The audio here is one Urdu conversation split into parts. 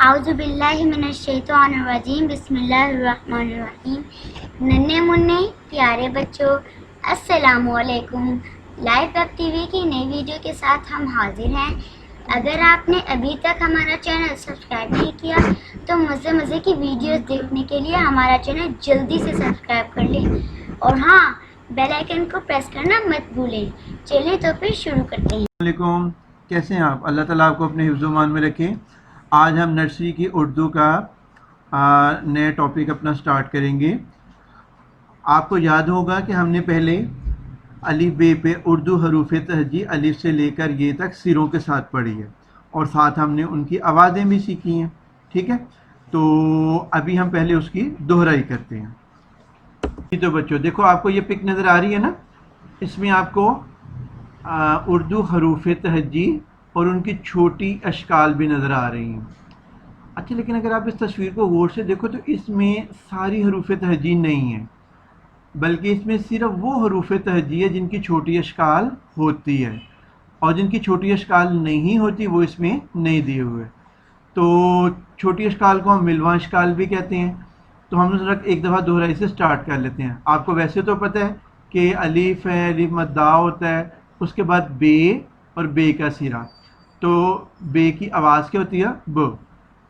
اعوذ باللہ من الشیطان الرجیم بسم اللہ الرحمن الرحیم۔ ننھے منھے پیارے بچوں، السلام علیکم۔ لائف ویب ٹی وی کی نئی ویڈیو کے ساتھ ہم حاضر ہیں۔ اگر آپ نے ابھی تک ہمارا چینل سبسکرائب نہیں کیا تو مزے کی ویڈیوز دیکھنے کے لیے ہمارا چینل جلدی سے سبسکرائب کر لیں، اور ہاں، بیل آئیکن کو پریس کرنا مت بھولیں۔ چلیے تو پھر شروع کرتے ہیں۔ السلام علیکم، کیسے ہیں آپ؟ اللہ تعالیٰ آپ کو اپنے حفظ و امان میں رکھے۔ آج ہم نرسری کی اردو کا نیا ٹاپک اپنا سٹارٹ کریں گے۔ آپ کو یاد ہوگا کہ ہم نے پہلے الف بے پہ اردو حروف تہجی الف سے لے کر یہ تک سروں کے ساتھ پڑھی ہے، اور ساتھ ہم نے ان کی آوازیں بھی سیکھی ہیں، ٹھیک ہے؟ تو ابھی ہم پہلے اس کی دہرائی کرتے ہیں۔ تو بچوں دیکھو، آپ کو یہ پک نظر آ رہی ہے نا؟ اس میں آپ کو اردو حروف تہجی اور ان کی چھوٹی اشکال بھی نظر آ رہی ہیں۔ اچھا، لیکن اگر آپ اس تصویر کو غور سے دیکھو تو اس میں ساری حروف تہجی نہیں ہیں، بلکہ اس میں صرف وہ حروف تہجی ہے جن کی چھوٹی اشکال ہوتی ہے، اور جن کی چھوٹی اشکال نہیں ہوتی وہ اس میں نہیں دیے ہوئے۔ تو چھوٹی اشکال کو ہم ملواں اشکال بھی کہتے ہیں۔ تو ہم ذرا ایک دفعہ دہرائی سے سٹارٹ کر لیتے ہیں۔ آپ کو ویسے تو پتہ ہے کہ الف ہے، الف مدہ ہوتا ہے، اس کے بعد بے اور بے کا سرا۔ تو بے کی آواز کیا ہوتی ہے؟ ب۔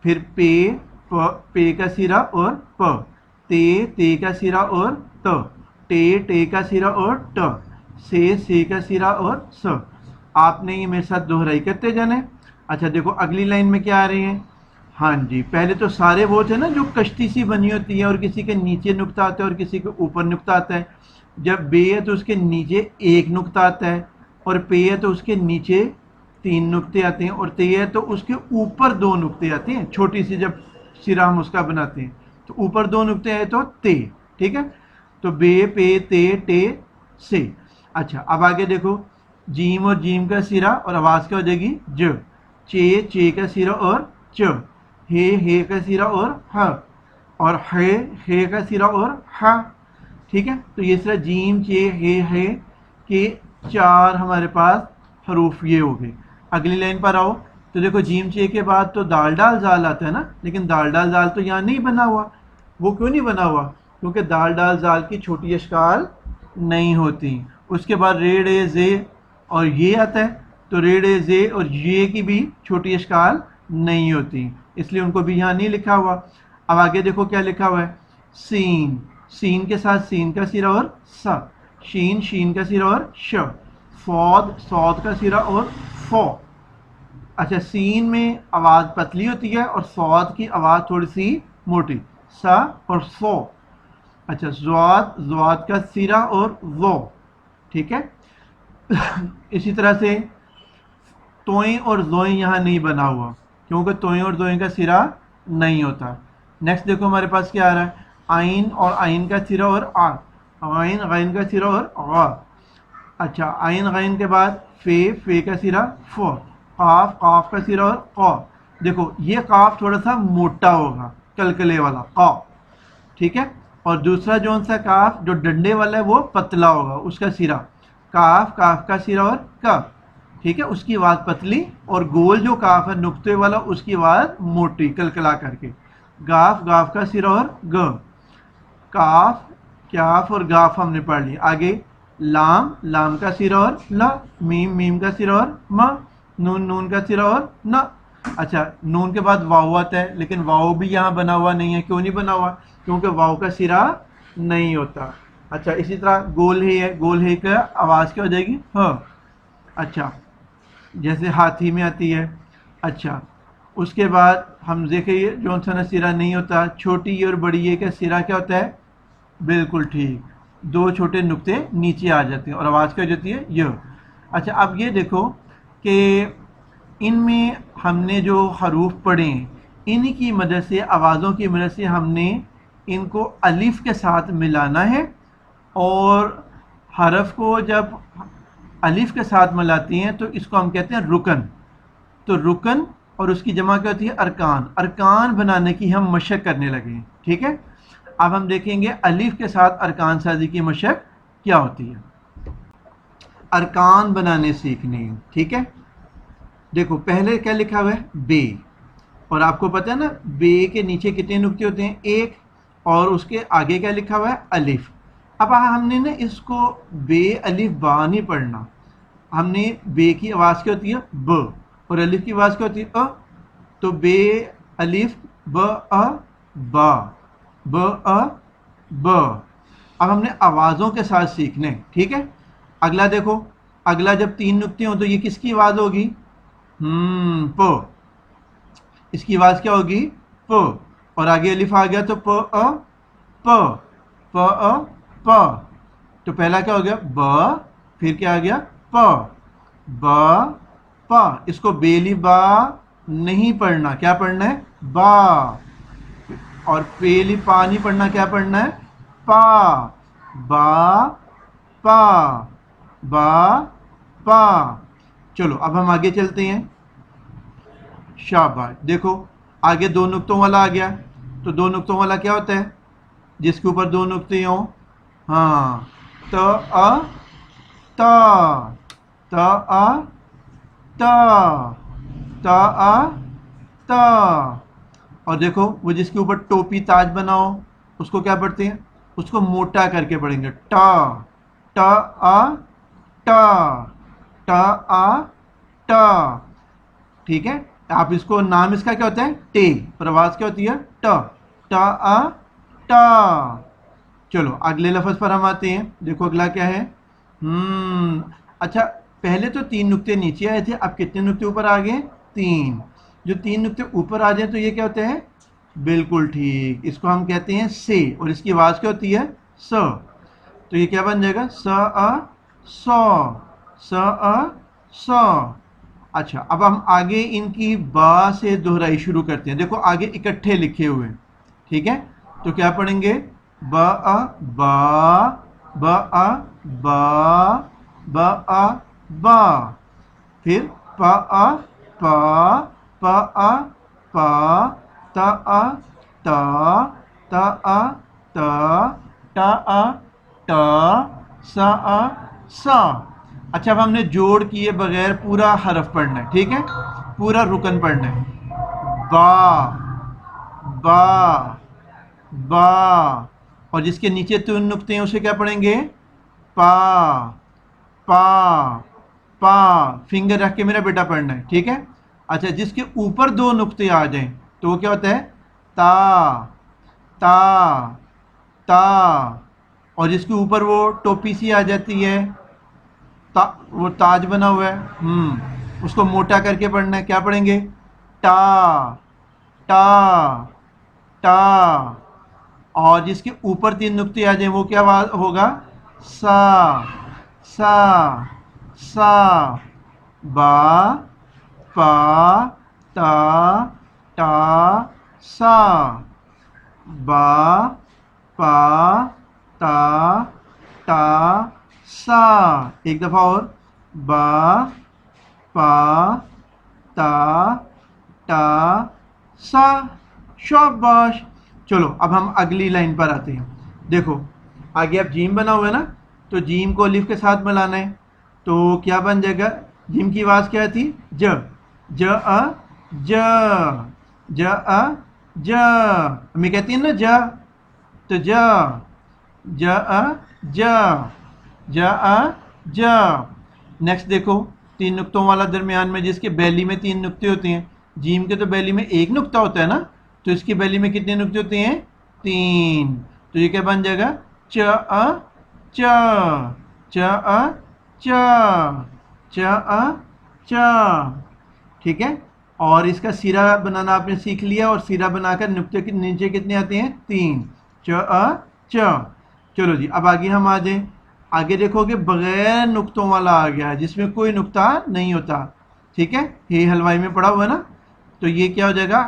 پھر پے کا سرا اور پ، تے کا سرا اور ت، ٹے کا سرا اور ٹ، سے کا سرا اور س۔ آپ نے یہ میرے ساتھ دہرائی کرتے جانا ہے۔ اچھا دیکھو اگلی لائن میں کیا آ رہی ہیں؟ ہاں جی، پہلے تو سارے وہ تھے نا جو کشتی سی بنی ہوتی ہے، اور کسی کے نیچے نقطہ آتا ہے اور کسی کے اوپر نقطہ آتا ہے۔ جب بے ہے تو اس کے نیچے ایک نقطہ آتا ہے، اور پے ہے تو اس کے نیچے 3 نقطے آتے ہیں، اور تے ہے تو اس کے اوپر 2 نقطے آتے ہیں۔ چھوٹی سی جب سرا ہم اس کا بناتے ہیں تو اوپر 2 نقطے آئے تو تے، ٹھیک ہے؟ تو بے پے تے ٹے سے۔ اچھا اب آگے دیکھو، جیم اور جیم کا سرا اور آواز کیا ہو جائے گی؟ ج۔ چے کا سرا اور چ، ہے کا سرا اور ہ، اور ہے کا سرا اور ہ، ٹھیک ہے؟ تو یہ سرا جیم چے ہے کہ 4 ہمارے پاس حروف یہ ہو گئے۔ اگلی لائن پر آؤ تو دیکھو، جیم چے کے بعد تو دال ڈال زال آتا ہے نا، لیکن دال ڈال زال تو یہاں نہیں بنا ہوا۔ وہ کیوں نہیں بنا ہوا؟ کیونکہ دال ڈال زال کی چھوٹی اشکال نہیں ہوتی۔ اس کے بعد ریڑ اے زے اور یہ آتا ہے، تو ریڑ اے زے اور یہ کی بھی چھوٹی اشکال نہیں ہوتی، اس لیے ان کو بھی یہاں نہیں لکھا ہوا۔ اب آگے دیکھو کیا لکھا ہوا ہے؟ سین، سین کے ساتھ سین کا سرا اور سا، شین کا سرا اور ش، صاد کا سرا اور فو۔ اچھا، سین میں آواز پتلی ہوتی ہے اور صاد کی آواز تھوڑی سی موٹی، سا اور سو۔ اچھا، زواد کا سرا اور وہ، ٹھیک ہے؟ اسی طرح سے توئیں اور زوئیں یہاں نہیں بنا ہوا، کیونکہ توئیں اور زوئیں کا سرا نہیں ہوتا۔ نیکسٹ دیکھو ہمارے پاس کیا آ رہا ہے؟ آئین اور آئین کا سرا اور آ، غین غین کا سرا اور غا۔ اچھا، آئین غین کے بعد فے کا سرا فو، قاف کا سرا اور قا۔ دیکھو یہ قاف تھوڑا سا موٹا ہوگا، کلکلے والا قا، ٹھیک ہے؟ اور دوسرا جون سا کاف جو ڈنڈے والا ہے وہ پتلا ہوگا، اس کا سرا کاف کا سرا اور کا، ٹھیک ہے؟ اس کی آواز پتلی، اور گول جو کاف ہے نقطے والا اس کی آواز موٹی کلکلا کر کے۔ گاف کا سرا اور گ، کاف اور گاف ہم نے پڑھ لی۔ آگے لام کا سرا اور لا، میم کا سرا اور ما، نون کا سرا اور نا۔ اچھا، نون کے بعد واو آتا ہے، لیکن واو بھی یہاں بنا ہوا نہیں ہے۔ کیوں نہیں بنا ہوا؟ کیونکہ واو کا سرا نہیں ہوتا۔ اچھا، اسی طرح گول ہے، گول ہے کا آواز کیا ہو جائے گی؟ ہ۔ اچھا، جیسے ہاتھی میں آتی ہے۔ اچھا، اس کے بعد ہم دیکھیں جو سا نا سرا نہیں ہوتا، چھوٹی اور بڑی یہ کا سرا کیا ہوتا ہے؟ بالکل ٹھیک، 2 چھوٹے نقطے نیچے آ جاتے ہیں اور آواز کیا جاتی ہے؟ ی۔ اچھا، اب یہ دیکھو کہ ان میں ہم نے جو حروف پڑھے ہیں ان کی مدد سے، آوازوں کی مدد سے ہم نے ان کو الف کے ساتھ ملانا ہے، اور حرف کو جب الف کے ساتھ ملاتے ہیں تو اس کو ہم کہتے ہیں رکن۔ تو رکن اور اس کی جمع کیا ہوتی ہے؟ ارکان۔ ارکان بنانے کی ہم مشق کرنے لگے ہیں، ٹھیک ہے؟ اب ہم دیکھیں گے الف کے ساتھ ارکان سازی کی مشق کیا ہوتی ہے۔ ارکان بنانے سیکھنے ہیں، ٹھیک ہے؟ دیکھو پہلے کیا لکھا ہوا ہے؟ بے، اور آپ کو پتہ ہے نا بے کے نیچے کتنے نقطے ہوتے ہیں؟ ایک، اور اس کے آگے کیا لکھا ہوا ہے؟ الف۔ اب ہم نے نا اس کو بے الف با نہیں پڑھنا، ہم نے بے کی آواز کیا ہوتی ہے؟ ب، اور الف کی آواز کیا ہوتی ہے؟ تو بے الف ب با، ب ب۔ اب ہم نے آوازوں کے ساتھ سیکھنے، ٹھیک ہے؟ اگلا دیکھو، اگلا جب 3 نقطے ہوں تو یہ کس کی آواز ہوگی؟ پ، اس کی آواز کیا ہوگی؟ پ، اور آگے الف آ گیا تو پ پ پ۔ تو پہلا کیا ہو گیا؟ ب، پھر کیا آ گیا؟ پ، ب پ۔ اس کو بیلی با نہیں پڑھنا، کیا پڑھنا ہے؟ با، اور پیلی پا نہیں پڑھنا، کیا پڑھنا ہے؟ پا، با پا، با پا۔ چلو اب ہم آگے چلتے ہیں، شاباش۔ دیکھو آگے 2 نقطوں والا آ گیا، تو 2 نقطوں والا کیا ہوتا ہے؟ جس کے اوپر 2 نقطے ہوں، ہاں، ت ا تا، ت ا تا، ت ا تا۔ اور دیکھو وہ جس کے اوپر ٹوپی تاج بنا ہو اس کو کیا پڑھتے ہیں؟ اس کو موٹا کر کے پڑھیں گے، ٹا، ٹ ا ٹا، ٹ ا ٹا، ٹھیک ہے؟ آپ اس کو نام اس کا کیا ہوتا ہے؟ ٹے، پر آواز کیا ہوتی ہے؟ ٹ، ٹ ا ٹا۔ چلو اگلے لفظ پر ہم آتے ہیں، دیکھو اگلا کیا ہے؟ اچھا، پہلے تو 3 نقطے نیچے آئے تھے، اب کتنے نقطے اوپر آ گئے؟ 3۔ جو 3 نقطے اوپر آ جائیں تو یہ کیا ہوتا ہے؟ بالکل ٹھیک، اس کو ہم کہتے ہیں سے، اور اس کی آواز کیا ہوتی ہے؟ س۔ تو یہ کیا بن جائے گا؟ س ا سو، س ا سو۔ اچھا اب ہم آگے ان کی با سے دہرائی شروع کرتے ہیں، دیکھو آگے اکٹھے لکھے ہوئے، ٹھیک ہے؟ تو کیا پڑھیں گے؟ با ا با، با ا با، با ا با، پھر پا ا پا، پا ا پا، تا ا تا، تا ا تا، ٹا ا ٹا، سا ا سا۔ اچھا اب ہم نے جوڑ کیے بغیر پورا حرف پڑھنا ہے، ٹھیک ہے؟ پورا رکن پڑھنا ہے، با، با، با، اور جس کے نیچے 3 نقطے ہیں اسے کیا پڑھیں گے؟ پا، پا، پا، فنگر رکھ کے میرا بیٹا پڑھنا ہے، ٹھیک ہے؟ اچھا جس کے اوپر 2 نقطے آ جائیں تو وہ کیا ہوتا ہے؟ تا، تا، تا، اور جس کے اوپر وہ ٹوپی سی آ جاتی ہے، وہ تاج بنا ہوا ہے، اس کو موٹا کر کے پڑھنا ہے، کیا پڑھیں گے؟ ٹا، ٹا، ٹا، اور جس کے اوپر 3 نقطے آ جائیں وہ کیا ہوگا؟ سا، سا، سا، با، پا، تا، ٹا، سا، با، پا، تا، ٹا، سا۔ ایک دفعہ اور، با، پا، تا، ٹا، سا، شاباش۔ چلو اب ہم اگلی لائن پر آتے ہیں، دیکھو آگے اب جیم بنا ہوا ہے نا، تو جیم کو الف کے ساتھ ملانا ہے، تو کیا بن جائے گا؟ جیم کی آواز کیا تھی؟ ج، ج ا ج، ج ا ج، ہمیں کہتی ہیں نا ج، تو ج، ج ا ج، ج ا ج۔ نیکسٹ دیکھو 3 نقطوں والا درمیان میں، جس کے بیلی میں 3 نقطے ہوتے ہیں، جیم کے تو بیلی میں 1 نقطہ ہوتا ہے نا، تو اس کی بیلی میں کتنے نقطے ہوتے ہیں؟ 3۔ تو یہ کیا بن جائے گا؟ چ ا چ، چ ا چ، چ ا چ، ٹھیک ہے؟ اور اس کا سیرا بنانا آپ نے سیکھ لیا، اور سیرا بنا کر نقطے کے نیچے کتنے آتے ہیں؟ 3، چ ا چ۔ چلو جی اب آگے ہم آ جائیں، آگے دیکھو کہ بغیر نقطوں والا آ گیا ہے، جس میں کوئی نقطہ نہیں ہوتا، ٹھیک ہے؟ ہے حلوائی میں پڑا ہوا ہے نا، تو یہ کیا ہو جائے گا؟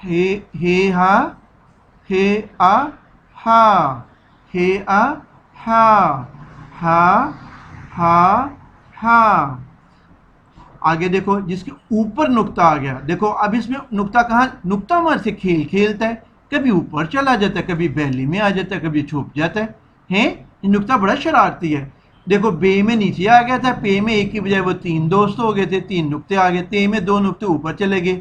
ہے ہا، ہے آ ہا، ہے آ ہا، ہا، ہا، ہا۔ آگے دیکھو جس کے اوپر نقطہ آ گیا، دیکھو اب اس میں نقطہ کہاں؟ نقطہ ہمارے سے کھیل کھیلتا ہے، کبھی اوپر چلا جاتا ہے، کبھی بیلی میں آ جاتا ہے، کبھی چھپ جاتا ہے، یہ نقطہ بڑا شرارتی ہے۔ دیکھو بے میں نیچے آ گیا تھا، پے میں ایک کی بجائے وہ 3 دوست ہو گئے تھے، 3 نقطے آ گئے، تے میں 2 نقطے اوپر چلے گئے،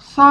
سا.